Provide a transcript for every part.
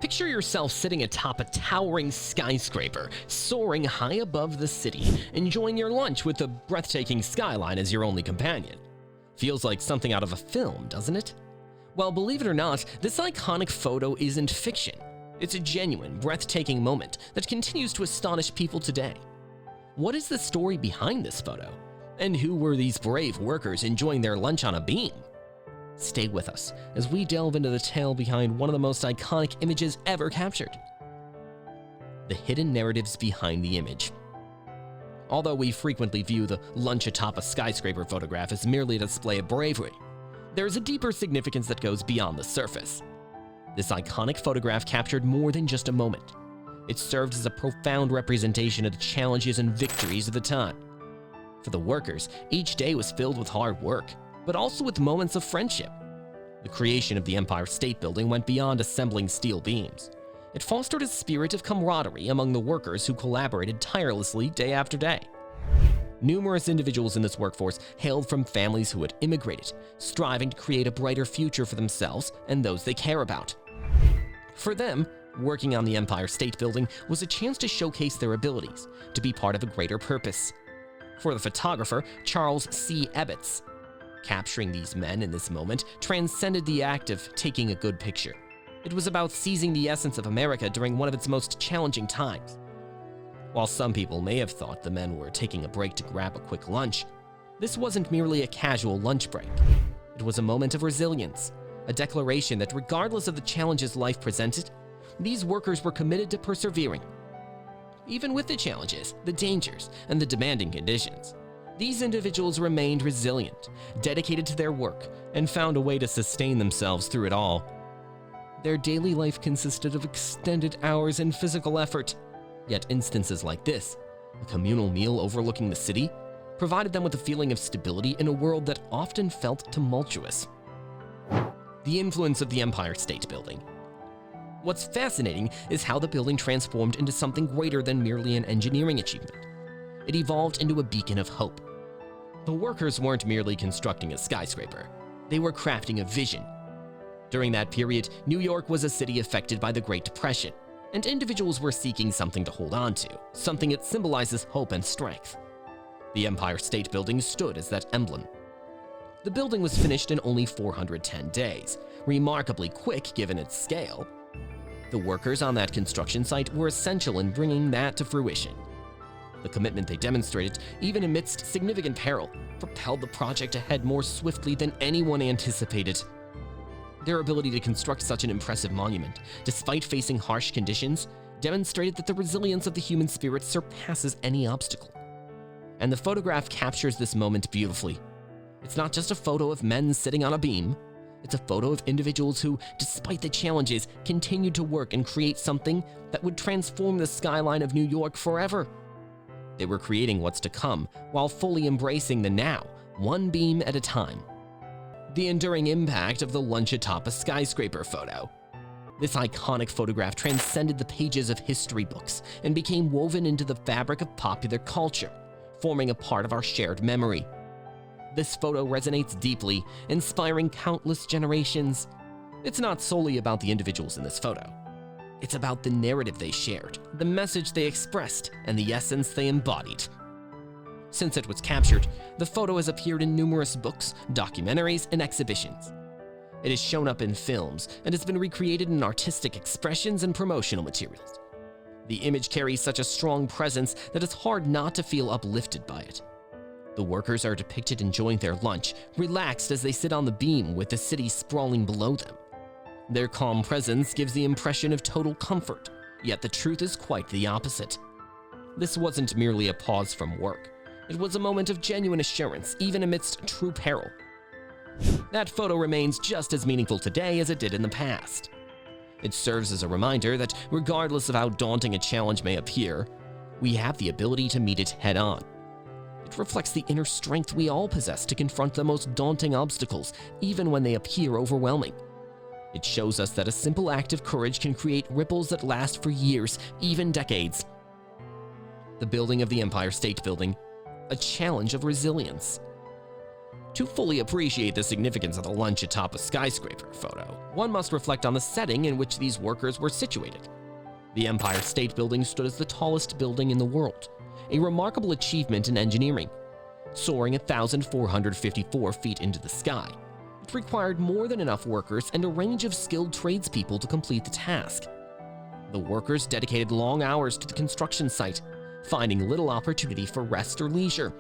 Picture yourself sitting atop a towering skyscraper, soaring high above the city, enjoying your lunch with a breathtaking skyline as your only companion. Feels like something out of a film, doesn't it? Well, believe it or not, this iconic photo isn't fiction. It's a genuine, breathtaking moment that continues to astonish people today. What is the story behind this photo? And who were these brave workers enjoying their lunch on a beam? Stay with us as we delve into the tale behind one of the most iconic images ever captured. The hidden narratives behind the image. Although we frequently view the lunch atop a skyscraper photograph as merely a display of bravery, there is a deeper significance that goes beyond the surface. This iconic photograph captured more than just a moment. It served as a profound representation of the challenges and victories of the time. For the workers, each day was filled with hard work, but also with moments of friendship. The creation of the Empire State Building went beyond assembling steel beams. It fostered a spirit of camaraderie among the workers who collaborated tirelessly day after day. Numerous individuals in this workforce hailed from families who had immigrated, striving to create a brighter future for themselves and those they care about. For them, working on the Empire State Building was a chance to showcase their abilities, to be part of a greater purpose. For the photographer, Charles C. Ebbets, capturing these men in this moment transcended the act of taking a good picture. It was about seizing the essence of America during one of its most challenging times. While some people may have thought the men were taking a break to grab a quick lunch, this wasn't merely a casual lunch break. It was a moment of resilience, a declaration that regardless of the challenges life presented, these workers were committed to persevering. Even with the challenges, the dangers, and the demanding conditions, these individuals remained resilient, dedicated to their work, and found a way to sustain themselves through it all. Their daily life consisted of extended hours and physical effort, yet instances like this, a communal meal overlooking the city, provided them with a feeling of stability in a world that often felt tumultuous. The influence of the Empire State Building. What's fascinating is how the building transformed into something greater than merely an engineering achievement. It evolved into a beacon of hope. The workers weren't merely constructing a skyscraper, they were crafting a vision. During that period, New York was a city affected by the Great Depression, and individuals were seeking something to hold on to, something that symbolizes hope and strength. The Empire State Building stood as that emblem. The building was finished in only 410 days, remarkably quick given its scale. The workers on that construction site were essential in bringing that to fruition. The commitment they demonstrated, even amidst significant peril, propelled the project ahead more swiftly than anyone anticipated. Their ability to construct such an impressive monument, despite facing harsh conditions, demonstrated that the resilience of the human spirit surpasses any obstacle. And the photograph captures this moment beautifully. It's not just a photo of men sitting on a beam. It's a photo of individuals who, despite the challenges, continued to work and create something that would transform the skyline of New York forever. They were creating what's to come while fully embracing the now, one beam at a time. The enduring impact of the lunch atop a skyscraper photo. This iconic photograph transcended the pages of history books and became woven into the fabric of popular culture, forming a part of our shared memory. This photo resonates deeply, inspiring countless generations. It's not solely about the individuals in this photo. It's about the narrative they shared, the message they expressed, and the essence they embodied. Since it was captured, the photo has appeared in numerous books, documentaries, and exhibitions. It has shown up in films and has been recreated in artistic expressions and promotional materials. The image carries such a strong presence that it's hard not to feel uplifted by it. The workers are depicted enjoying their lunch, relaxed as they sit on the beam with the city sprawling below them. Their calm presence gives the impression of total comfort, yet the truth is quite the opposite. This wasn't merely a pause from work. It was a moment of genuine assurance, even amidst true peril. That photo remains just as meaningful today as it did in the past. It serves as a reminder that regardless of how daunting a challenge may appear, we have the ability to meet it head-on. It reflects the inner strength we all possess to confront the most daunting obstacles, even when they appear overwhelming. It shows us that a simple act of courage can create ripples that last for years, even decades. The building of the Empire State Building, a challenge of resilience. To fully appreciate the significance of the lunch atop a skyscraper photo, one must reflect on the setting in which these workers were situated. The Empire State Building stood as the tallest building in the world, a remarkable achievement in engineering. Soaring 1,454 feet into the sky, it required more than enough workers and a range of skilled tradespeople to complete the task. The workers dedicated long hours to the construction site, finding little opportunity for rest or leisure.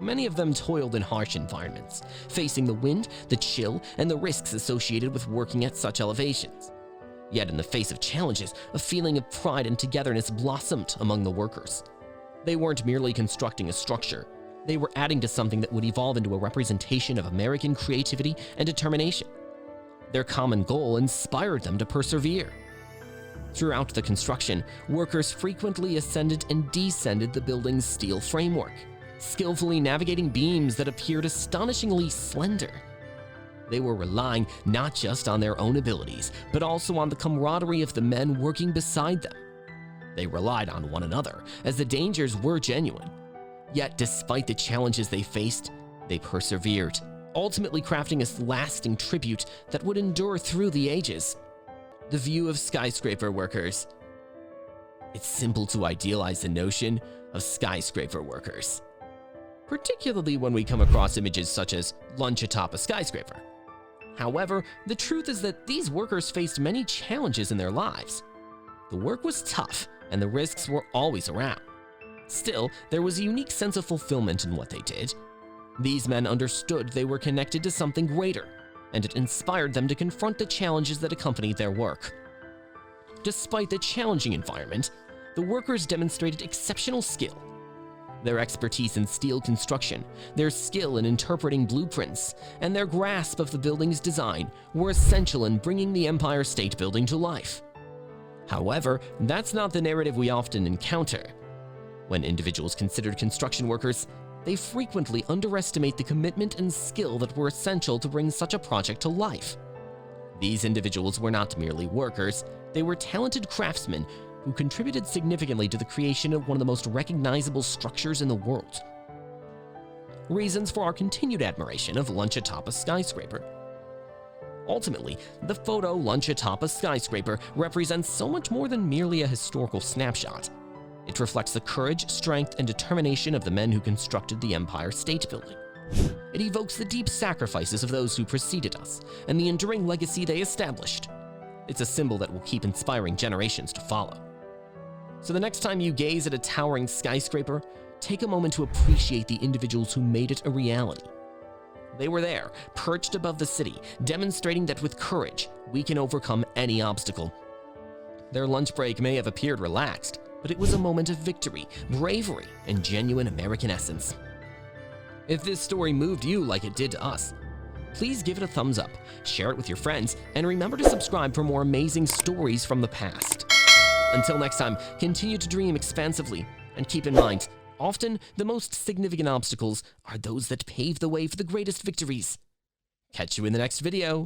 Many of them toiled in harsh environments, facing the wind, the chill, and the risks associated with working at such elevations. Yet in the face of challenges, a feeling of pride and togetherness blossomed among the workers. They weren't merely constructing a structure. They were adding to something that would evolve into a representation of American creativity and determination. Their common goal inspired them to persevere. Throughout the construction, workers frequently ascended and descended the building's steel framework, skillfully navigating beams that appeared astonishingly slender. They were relying not just on their own abilities, but also on the camaraderie of the men working beside them. They relied on one another, as the dangers were genuine. Yet, despite the challenges they faced, they persevered, ultimately crafting a lasting tribute that would endure through the ages. The view of skyscraper workers. It's simple to idealize the notion of skyscraper workers, particularly when we come across images such as lunch atop a skyscraper. However, the truth is that these workers faced many challenges in their lives. The work was tough, and the risks were always around. Still, there was a unique sense of fulfillment in what they did. These men understood they were connected to something greater, and it inspired them to confront the challenges that accompanied their work. Despite the challenging environment, the workers demonstrated exceptional skill. Their expertise in steel construction, their skill in interpreting blueprints, and their grasp of the building's design were essential in bringing the Empire State Building to life. However, that's not the narrative we often encounter. When individuals considered construction workers, they frequently underestimate the commitment and skill that were essential to bring such a project to life. These individuals were not merely workers, they were talented craftsmen who contributed significantly to the creation of one of the most recognizable structures in the world. Reasons for our continued admiration of lunch atop a skyscraper. Ultimately, the photo lunch atop a skyscraper represents so much more than merely a historical snapshot. It reflects the courage, strength, and determination of the men who constructed the Empire State Building. It evokes the deep sacrifices of those who preceded us and the enduring legacy they established. It's a symbol that will keep inspiring generations to follow. So the next time you gaze at a towering skyscraper, take a moment to appreciate the individuals who made it a reality. They were there, perched above the city, demonstrating that with courage, we can overcome any obstacle. Their lunch break may have appeared relaxed, but it was a moment of victory, bravery, and genuine American essence. If this story moved you like it did to us, please give it a thumbs up, share it with your friends, and remember to subscribe for more amazing stories from the past. Until next time, continue to dream expansively, and keep in mind, often the most significant obstacles are those that pave the way for the greatest victories. Catch you in the next video.